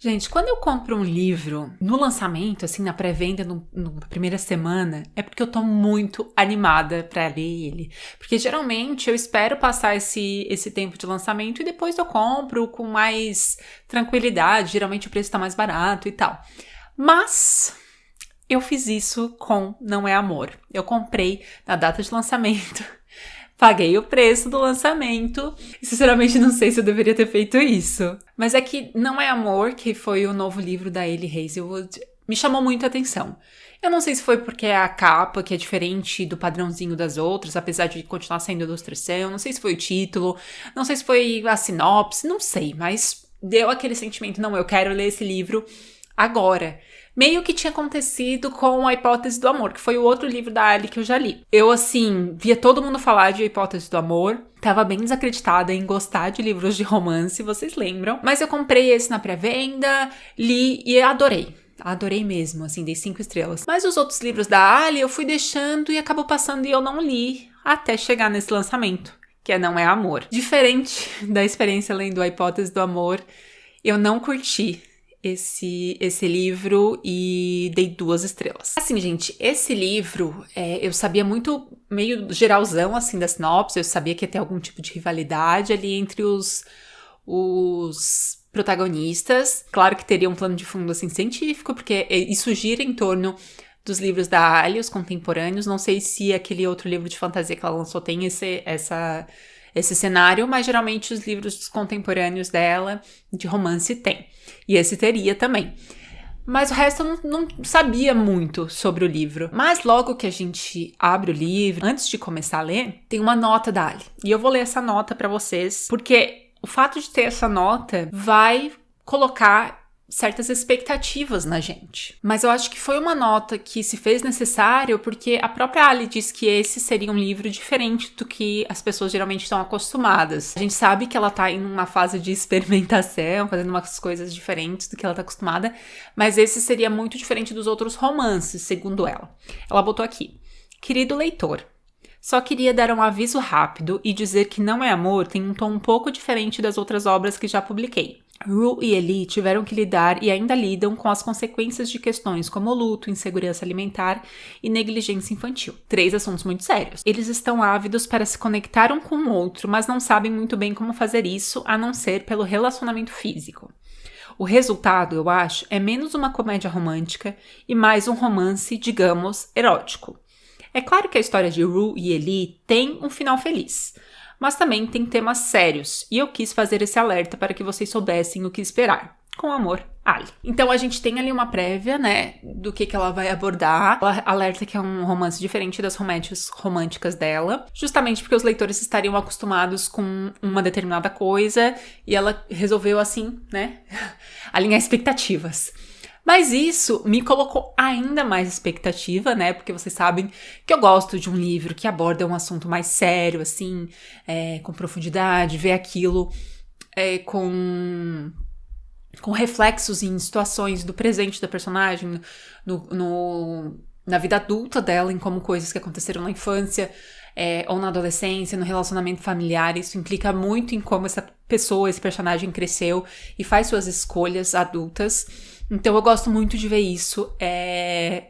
Gente, quando eu compro um livro no lançamento, assim, na pré-venda, na primeira semana, é porque eu tô muito animada pra ler ele. Porque geralmente eu espero passar esse tempo de lançamento e depois eu compro com mais tranquilidade. Geralmente o preço tá mais barato e tal. Mas eu fiz isso com Não é Amor. Eu comprei na data de lançamento. Paguei o preço do lançamento e sinceramente não sei se eu deveria ter feito isso. Mas é que Não é Amor, que foi o novo livro da Elie Hazelwood, me chamou muito a atenção. Eu não sei se foi porque é a capa, que é diferente do padrãozinho das outras, apesar de continuar sendo ilustração, não sei se foi o título, não sei se foi a sinopse, não sei, mas deu aquele sentimento, não, eu quero ler esse livro agora. Meio que tinha acontecido com A Hipótese do Amor, que foi o outro livro da Ali que eu já li. Eu, assim, via todo mundo falar de A Hipótese do Amor, tava bem desacreditada em gostar de livros de romance, vocês lembram. Mas eu comprei esse na pré-venda, li e adorei. Adorei mesmo, assim, dei 5 estrelas. Mas os outros livros da Ali eu fui deixando e acabou passando e eu não li até chegar nesse lançamento, que Não é Amor. Diferente da experiência lendo A Hipótese do Amor, eu não curti esse livro e dei 2 estrelas. Assim, gente, esse livro, eu sabia muito, meio geralzão, assim, da sinopse, eu sabia que ia ter algum tipo de rivalidade ali entre os protagonistas. Claro que teria um plano de fundo, assim, científico, porque isso gira em torno dos livros da Ali, os contemporâneos. Não sei se aquele outro livro de fantasia que ela lançou tem esse cenário, mas geralmente os livros contemporâneos dela, de romance, tem. E esse teria também. Mas o resto eu não sabia muito sobre o livro. Mas logo que a gente abre o livro, antes de começar a ler, tem uma nota da Ali. E eu vou ler essa nota pra vocês, porque o fato de ter essa nota vai colocar certas expectativas na gente. Mas eu acho que foi uma nota que se fez necessário porque a própria Ali diz que esse seria um livro diferente do que as pessoas geralmente estão acostumadas. A gente sabe que ela tá em uma fase de experimentação, fazendo umas coisas diferentes do que ela tá acostumada, mas esse seria muito diferente dos outros romances, segundo ela. Ela botou aqui: querido leitor, só queria dar um aviso rápido e dizer que Não é Amor tem um tom um pouco diferente das outras obras que já publiquei. Rue e Elie tiveram que lidar e ainda lidam com as consequências de questões como luto, insegurança alimentar e negligência infantil. 3 assuntos muito sérios. Eles estão ávidos para se conectar um com o outro, mas não sabem muito bem como fazer isso, a não ser pelo relacionamento físico. O resultado, eu acho, é menos uma comédia romântica e mais um romance, digamos, erótico. É claro que a história de Rue e Elie tem um final feliz, mas também tem temas sérios, e eu quis fazer esse alerta para que vocês soubessem o que esperar. Com amor, Ali. Então a gente tem ali uma prévia, né, do que ela vai abordar. Ela alerta que é um romance diferente das românticas dela, justamente porque os leitores estariam acostumados com uma determinada coisa, e ela resolveu assim, né, alinhar expectativas. Mas isso me colocou ainda mais expectativa, né? Porque vocês sabem que eu gosto de um livro que aborda um assunto mais sério, assim, com profundidade, ver aquilo com reflexos em situações do presente da personagem, na vida adulta dela, em como coisas que aconteceram na infância, ou na adolescência, no relacionamento familiar. Isso implica muito em como essa pessoa, esse personagem cresceu e faz suas escolhas adultas. Então eu gosto muito de ver isso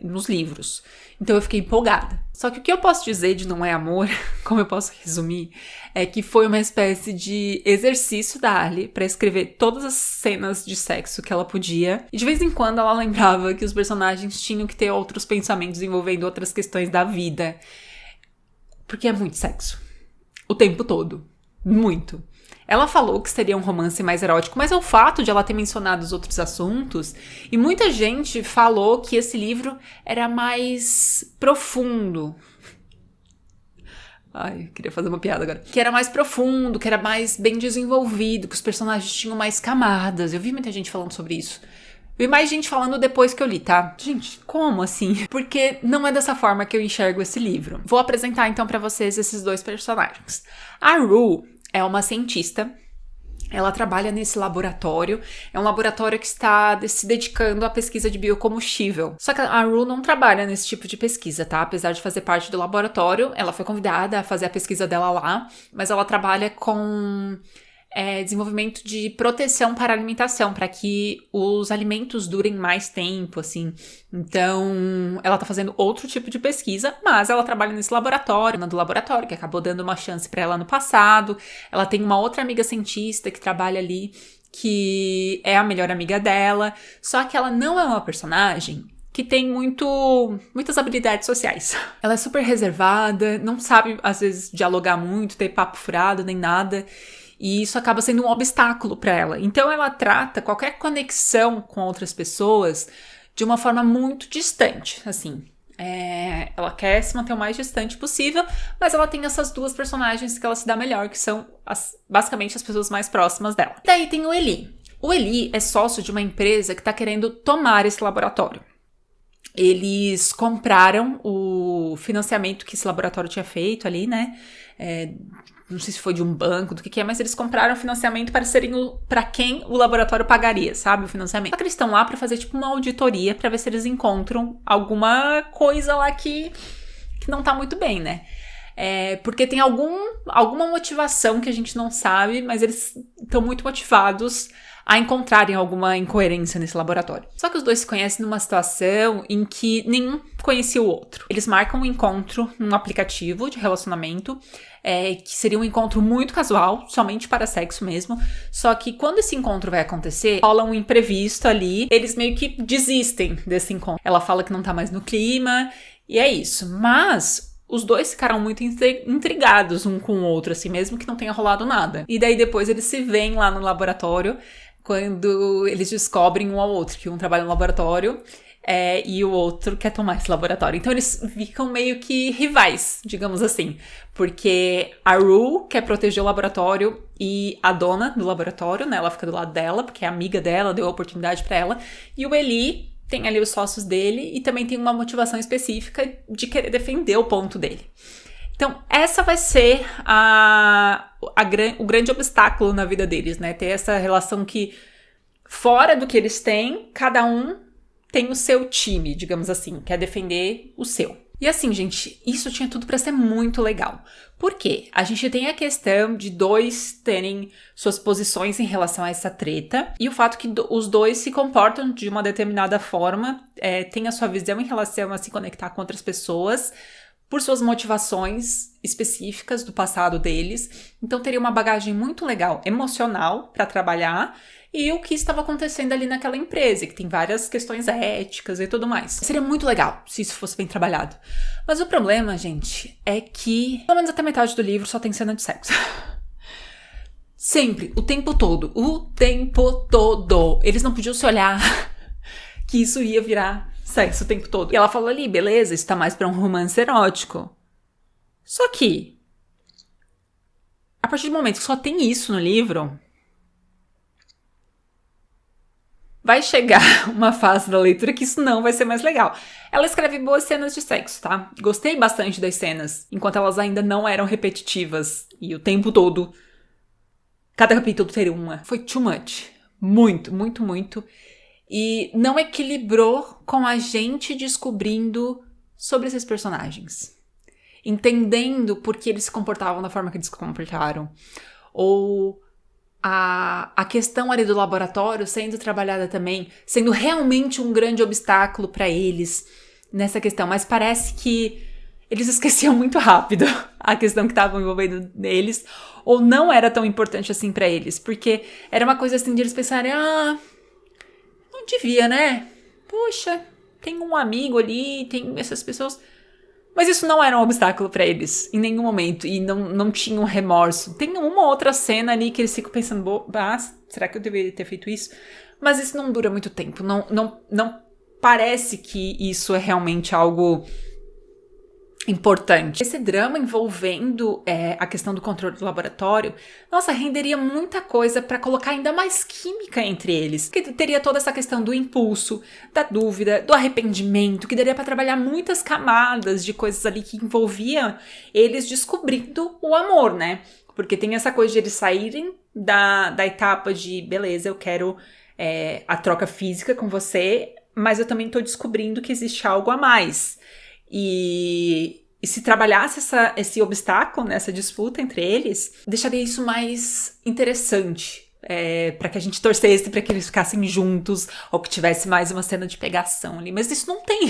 nos livros. Então eu fiquei empolgada. Só que o que eu posso dizer de Não é Amor, como eu posso resumir, é que foi uma espécie de exercício da Ali pra escrever todas as cenas de sexo que ela podia. E de vez em quando ela lembrava que os personagens tinham que ter outros pensamentos envolvendo outras questões da vida. Porque é muito sexo. O tempo todo. Muito. Ela falou que seria um romance mais erótico, mas é o fato de ela ter mencionado os outros assuntos, e muita gente falou que esse livro era mais profundo. Ai, eu queria fazer uma piada agora. Que era mais profundo, que era mais bem desenvolvido, que os personagens tinham mais camadas. Eu vi muita gente falando sobre isso. Eu vi mais gente falando depois que eu li, tá? Gente, como assim? Porque não é dessa forma que eu enxergo esse livro. Vou apresentar então pra vocês esses 2 personagens. A Rue é uma cientista, ela trabalha nesse laboratório, é um laboratório que está se dedicando à pesquisa de biocombustível. Só que a Rue não trabalha nesse tipo de pesquisa, tá? Apesar de fazer parte do laboratório, ela foi convidada a fazer a pesquisa dela lá, mas ela trabalha com desenvolvimento de proteção para a alimentação, para que os alimentos durem mais tempo, assim. Então, ela tá fazendo outro tipo de pesquisa, mas ela trabalha nesse laboratório, do laboratório, que acabou dando uma chance para ela no passado. Ela tem uma outra amiga cientista que trabalha ali, que é a melhor amiga dela, só que ela não é uma personagem que tem muitas habilidades sociais. Ela é super reservada, não sabe, às vezes, dialogar muito, ter papo furado, nem nada. E isso acaba sendo um obstáculo para ela. Então ela trata qualquer conexão com outras pessoas de uma forma muito distante, assim. Ela quer se manter o mais distante possível, mas ela tem essas duas personagens que ela se dá melhor, que são basicamente as pessoas mais próximas dela. Daí tem o Eli. O Eli é sócio de uma empresa que está querendo tomar esse laboratório. Eles compraram o financiamento que esse laboratório tinha feito ali, né? Não sei se foi de um banco, do que é, mas eles compraram o financiamento para quem o laboratório pagaria, sabe? O financiamento. Só que eles estão lá para fazer tipo uma auditoria para ver se eles encontram alguma coisa lá que não tá muito bem, né? Porque tem alguma motivação que a gente não sabe, mas eles estão muito motivados a encontrarem alguma incoerência nesse laboratório. Só que os dois se conhecem numa situação em que nenhum conhecia o outro. Eles marcam um encontro num aplicativo de relacionamento, que seria um encontro muito casual, somente para sexo mesmo. Só que quando esse encontro vai acontecer, rola um imprevisto ali, eles meio que desistem desse encontro. Ela fala que não tá mais no clima, e é isso. Mas os dois ficaram muito intrigados um com o outro, assim, mesmo que não tenha rolado nada. E daí depois eles se veem lá no laboratório, quando eles descobrem um ao outro, que um trabalha no laboratório e o outro quer tomar esse laboratório. Então eles ficam meio que rivais, digamos assim, porque a Rue quer proteger o laboratório e a dona do laboratório, né, ela fica do lado dela, porque é amiga dela, deu a oportunidade pra ela, e o Eli tem ali os sócios dele e também tem uma motivação específica de querer defender o ponto dele. Então, essa vai ser o grande obstáculo na vida deles, né? Ter essa relação que, fora do que eles têm, cada um tem o seu time, digamos assim, quer defender o seu. E assim, gente, isso tinha tudo pra ser muito legal. Por quê? A gente tem a questão de dois terem suas posições em relação a essa treta, e o fato que os dois se comportam de uma determinada forma, têm a sua visão em relação a se conectar com outras pessoas, por suas motivações específicas do passado deles. Então teria uma bagagem muito legal, emocional, para trabalhar, e o que estava acontecendo ali naquela empresa, que tem várias questões éticas e tudo mais. Seria muito legal se isso fosse bem trabalhado. Mas o problema, gente, é que pelo menos até metade do livro só tem cena de sexo. Sempre, o tempo todo. Eles não podiam se olhar que isso ia virar sexo o tempo todo. E ela falou ali, beleza, isso tá mais pra um romance erótico. Só que, a partir do momento que só tem isso no livro, vai chegar uma fase da leitura que isso não vai ser mais legal. Ela escreve boas cenas de sexo, tá? Gostei bastante das cenas, enquanto elas ainda não eram repetitivas. E o tempo todo, cada capítulo teria uma. Foi too much. Muito, muito, muito. E não equilibrou com a gente descobrindo sobre esses personagens. Entendendo por que eles se comportavam da forma que eles se comportaram. Ou a questão ali do laboratório sendo trabalhada também, sendo realmente um grande obstáculo para eles nessa questão. Mas parece que eles esqueciam muito rápido a questão que estava envolvendo neles, ou não era tão importante assim para eles, porque era uma coisa assim de eles pensarem, não devia, né? Poxa, tem um amigo ali, tem essas pessoas. Mas isso não era um obstáculo pra eles, em nenhum momento, e não tinha um remorso. Tem uma outra cena ali que eles ficam pensando, será que eu deveria ter feito isso? Mas isso não dura muito tempo, não parece que isso é realmente algo importante. Esse drama envolvendo a questão do controle do laboratório, nossa, renderia muita coisa pra colocar ainda mais química entre eles. Que teria toda essa questão do impulso, da dúvida, do arrependimento, que daria pra trabalhar muitas camadas de coisas ali que envolviam eles descobrindo o amor, né? Porque tem essa coisa de eles saírem da etapa de, beleza, eu quero a troca física com você, mas eu também tô descobrindo que existe algo a mais. E E se trabalhasse esse obstáculo, né, essa disputa entre eles, deixaria isso mais interessante. Pra que a gente torcesse pra que eles ficassem juntos, ou que tivesse mais uma cena de pegação ali. Mas isso não tem.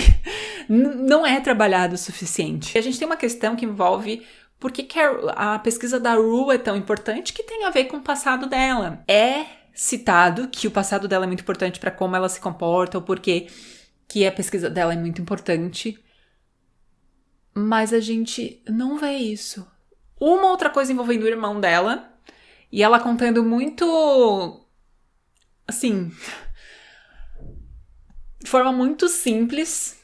Não é trabalhado o suficiente. E a gente tem uma questão que envolve por que a pesquisa da Rue é tão importante, que tem a ver com o passado dela. É citado que o passado dela é muito importante pra como ela se comporta, ou porque que a pesquisa dela é muito importante. Mas a gente não vê isso. Uma outra coisa envolvendo o irmão dela, e ela contando muito, assim, de forma muito simples.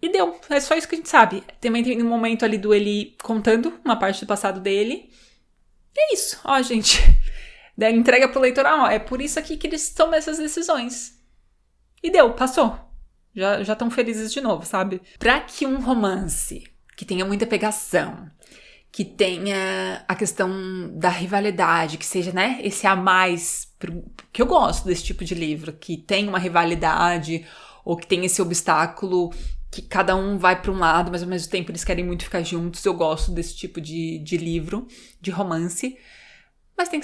E deu. É só isso que a gente sabe. Também tem um momento ali do ele contando uma parte do passado dele. E é isso. Ó, gente. Daí entrega pro leitor. É por isso aqui que eles tomam essas decisões. E deu. Passou. Já estão felizes de novo, sabe? Pra que um romance que tenha muita pegação, que tenha a questão da rivalidade, que seja, né, esse a mais, que eu gosto desse tipo de livro, que tem uma rivalidade, ou que tem esse obstáculo, que cada um vai para um lado, mas ao mesmo tempo eles querem muito ficar juntos. Eu gosto desse tipo de livro, de romance, mas tem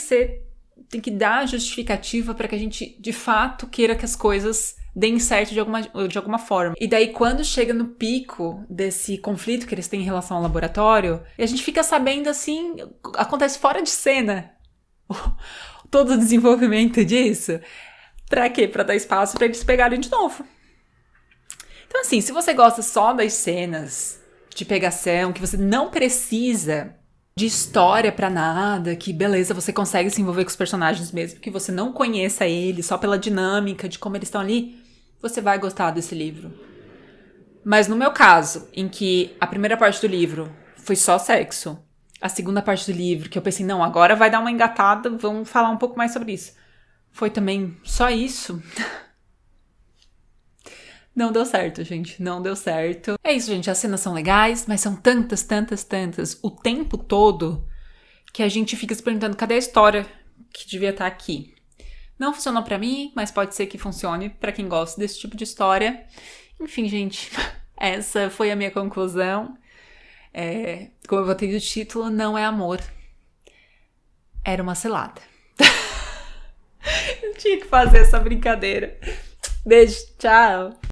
que dar justificativa para que a gente, de fato, queira que as coisas deem certo de alguma forma. E daí, quando chega no pico desse conflito que eles têm em relação ao laboratório, e a gente fica sabendo, assim, acontece fora de cena todo o desenvolvimento disso. Pra quê? Pra dar espaço pra eles pegarem de novo. Então, assim, se você gosta só das cenas de pegação, que você não precisa de história pra nada, que beleza, você consegue se envolver com os personagens mesmo que você não conheça eles, só pela dinâmica de como eles estão ali, você vai gostar desse livro. Mas no meu caso, em que a primeira parte do livro foi só sexo, a segunda parte do livro, que eu pensei, não, agora vai dar uma engatada, vamos falar um pouco mais sobre isso, foi também só isso. Não deu certo, gente. Não deu certo. É isso, gente. As cenas são legais, mas são tantas, o tempo todo, que a gente fica se perguntando, cadê a história que devia estar aqui? Não funcionou pra mim, mas pode ser que funcione pra quem gosta desse tipo de história. Enfim, gente, essa foi a minha conclusão. Como eu botei no título, não é amor. Era uma cilada. Eu tinha que fazer essa brincadeira. Beijo, tchau!